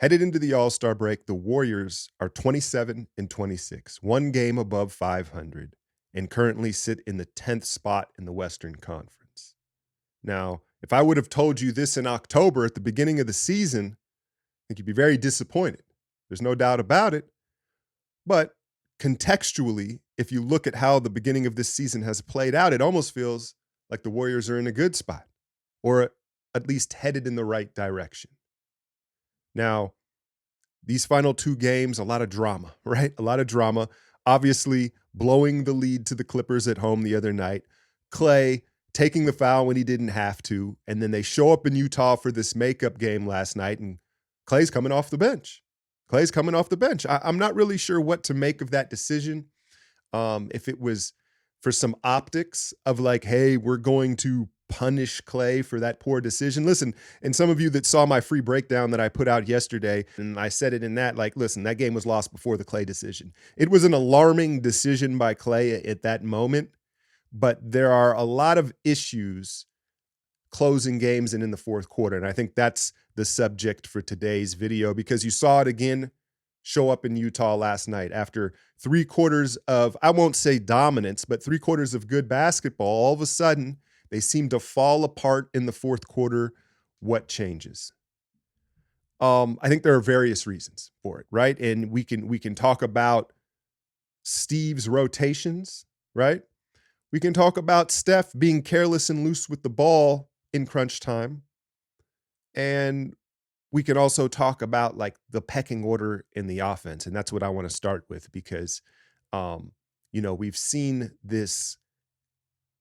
Headed into the All-Star break, the Warriors are 27 and 26, one game above 500, and currently sit in the 10th spot in the Western Conference. Now, if I would have told you this in October at the beginning of the season, I think you'd be very disappointed. There's no doubt about it. But contextually, if you look at how the beginning of this season has played out, it almost feels like the Warriors are in a good spot, or at least headed in the right direction. Now, these final two games, a lot of drama, right? A lot of drama. Obviously, blowing the lead to the Clippers at home the other night. Klay taking the foul when he didn't have to. And then they show up in Utah for this makeup game last night, and Klay's coming off the bench. Klay's coming off the bench. I'm not really sure what to make of that decision. If it was for some optics of like, hey, we're going to punish Klay for that poor decision. Listen, and some of you that saw my free breakdown that I put out yesterday, and I said it in that, like, listen, that game was lost before the Klay decision. It was an alarming decision by Klay at that moment, but there are a lot of issues closing games and in the fourth quarter. And I think that's the subject for today's video, because you saw it again show up in Utah last night after 3 quarters of, I won't say dominance, but 3 quarters of good basketball. All of a sudden, they seem to fall apart in the fourth quarter. What changes? I think there are various reasons for it, right? And we can talk about Steve's rotations, right? We can talk about Steph being careless and loose with the ball in crunch time. And we can also talk about like the pecking order in the offense. And that's what I want to start with, because, we've seen this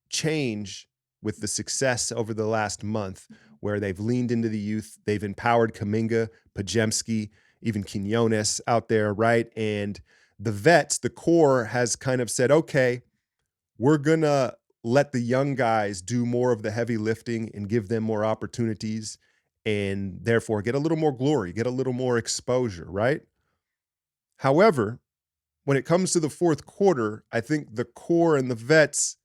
change with the success over the last month, where they've leaned into the youth. They've empowered Kuminga, Podziemski, even Quinones out there, right? And the vets, the core, has kind of said, okay, we're going to let the young guys do more of the heavy lifting and give them more opportunities, and therefore get a little more glory, get a little more exposure, right? However, when it comes to the fourth quarter, I think the core and the vets,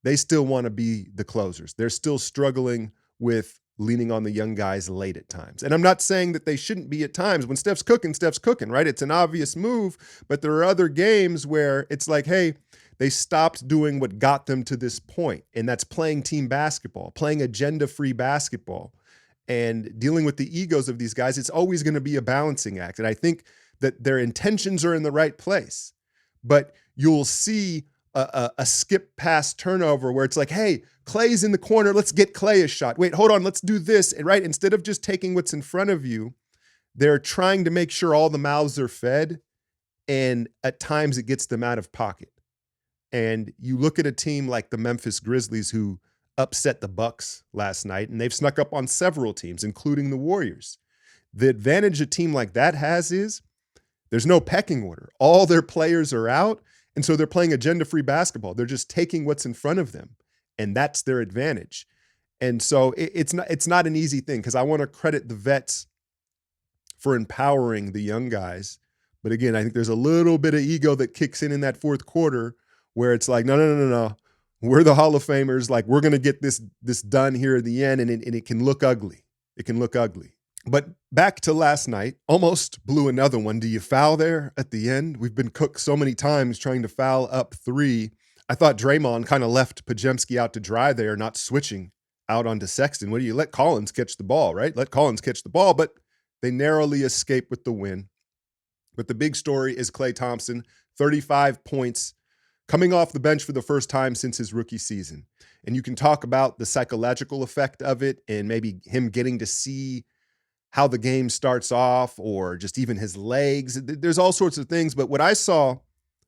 they still want to be the closers. They're still struggling with leaning on the young guys late at times. And I'm not saying that they shouldn't be at times. When Steph's cooking, right? It's an obvious move, but there are other games where it's like, hey, they stopped doing what got them to this point, and that's playing team basketball, playing agenda-free basketball, and dealing with the egos of these guys. It's always going to be a balancing act. And I think that their intentions are in the right place, but you'll see a skip pass turnover where it's like, hey, Klay's in the corner. Let's get Klay a shot. Wait, hold on. Let's do this. And right, instead of just taking what's in front of you, they're trying to make sure all the mouths are fed. And at times it gets them out of pocket. And you look at a team like the Memphis Grizzlies, who upset the Bucks last night, and they've snuck up on several teams, including the Warriors. The advantage a team like that has is there's no pecking order. All their players are out, and so they're playing agenda-free basketball. They're just taking what's in front of them, and that's their advantage. And so it's not an easy thing, because I want to credit the vets for empowering the young guys. But again, I think there's a little bit of ego that kicks in that fourth quarter, where it's like, no. We're the Hall of Famers. Like, we're going to get this done here at the end, and it can look ugly. It can look ugly. But back to last night, almost blew another one. Do you foul there at the end? We've been cooked so many times trying to foul up 3. I thought Draymond kind of left Podziemski out to dry there, not switching out onto Sexton. What do you let Collins catch the ball, right? Let Collins catch the ball, but they narrowly escape with the win. But the big story is Klay Thompson, 35 points, coming off the bench for the first time since his rookie season. And you can talk about the psychological effect of it, and maybe him getting to see how the game starts off, or just even his legs. There's all sorts of things. But what I saw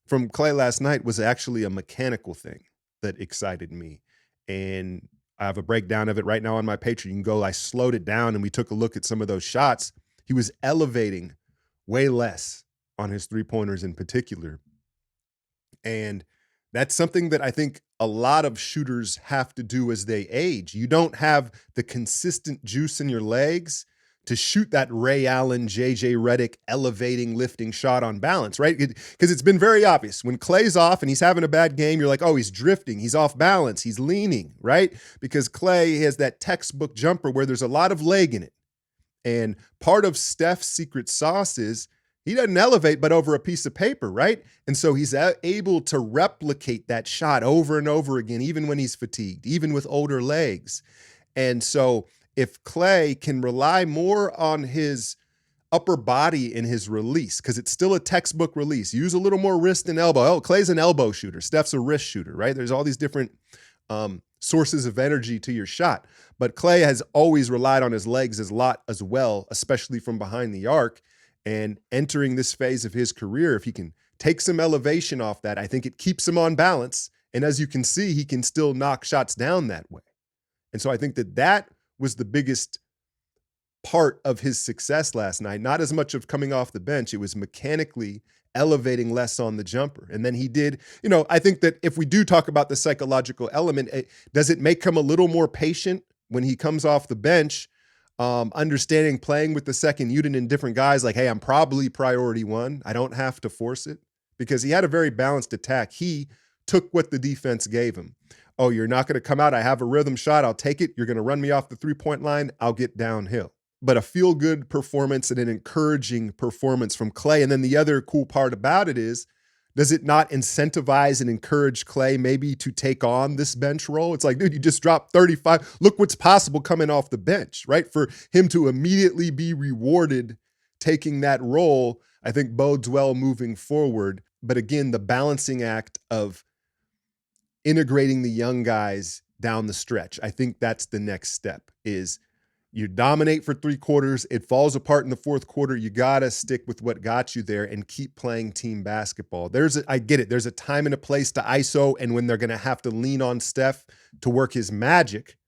from Klay last night was actually a mechanical thing that excited me. And I have a breakdown of it right now on my Patreon. You can go, I slowed it down, and we took a look at some of those shots. He was elevating way less on his three-pointers in particular. And that's something that I think a lot of shooters have to do as they age. You don't have the consistent juice in your legs to shoot that Ray Allen, JJ Redick elevating, lifting shot on balance, right? Because it's been very obvious. When Klay's off and he's having a bad game, you're like, oh, he's drifting, he's off balance, he's leaning, right? Because Klay has that textbook jumper where there's a lot of leg in it. And part of Steph's secret sauce is he doesn't elevate, but over a piece of paper, right? And so he's able to replicate that shot over and over again, even when he's fatigued, even with older legs. And so if Klay can rely more on his upper body in his release, because it's still a textbook release, use a little more wrist and elbow. Oh, Klay's an elbow shooter. Steph's a wrist shooter, right? There's all these different sources of energy to your shot. But Klay has always relied on his legs a lot as well, especially from behind the arc. And entering this phase of his career, if he can take some elevation off that, I think it keeps him on balance. And as you can see, he can still knock shots down that way. And so I think that that was the biggest part of his success last night. Not as much of coming off the bench. It was mechanically elevating less on the jumper. And then he did, I think that if we do talk about the psychological element, does it make him a little more patient when he comes off the bench, understanding playing with the second unit and different guys like, hey, I'm probably priority one. I don't have to force it, because he had a very balanced attack. He took what the defense gave him. Oh, you're not going to come out. I have a rhythm shot. I'll take it. You're going to run me off the 3-point line. I'll get downhill. But a feel-good performance and an encouraging performance from Klay. And then the other cool part about it is, does it not incentivize and encourage Klay maybe to take on this bench role? It's like, dude, you just dropped 35. Look what's possible coming off the bench, right? For him to immediately be rewarded taking that role, I think bodes well moving forward. But again, the balancing act of integrating the young guys down the stretch, I think that's the next step. Is you dominate for 3 quarters, it falls apart in the 4th quarter. You got to stick with what got you there and keep playing team basketball. I get it. There's a time and a place to ISO, and when they're going to have to lean on Steph to work his magic.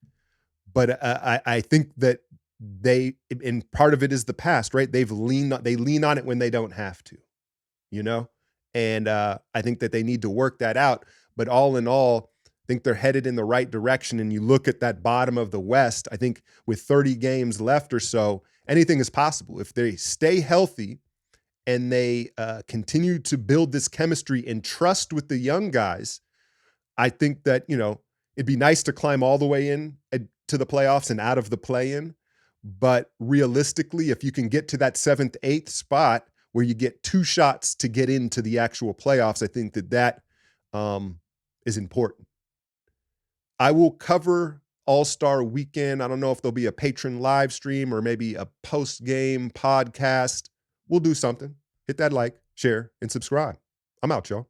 But I think that and part of it is the past, right? They lean on it when they don't have to, And I think that they need to work that out. But all in all, I think they're headed in the right direction. And you look at that bottom of the West, I think with 30 games left or so, anything is possible. If they stay healthy and they continue to build this chemistry and trust with the young guys, I think that, it'd be nice to climb all the way in to the playoffs and out of the play-in. But realistically, if you can get to that 7th, 8th spot where you get 2 shots to get into the actual playoffs, I think that is important. I will cover All-Star Weekend. I don't know if there'll be a patron live stream or maybe a post-game podcast. We'll do something. Hit that like, share, and subscribe. I'm out, y'all.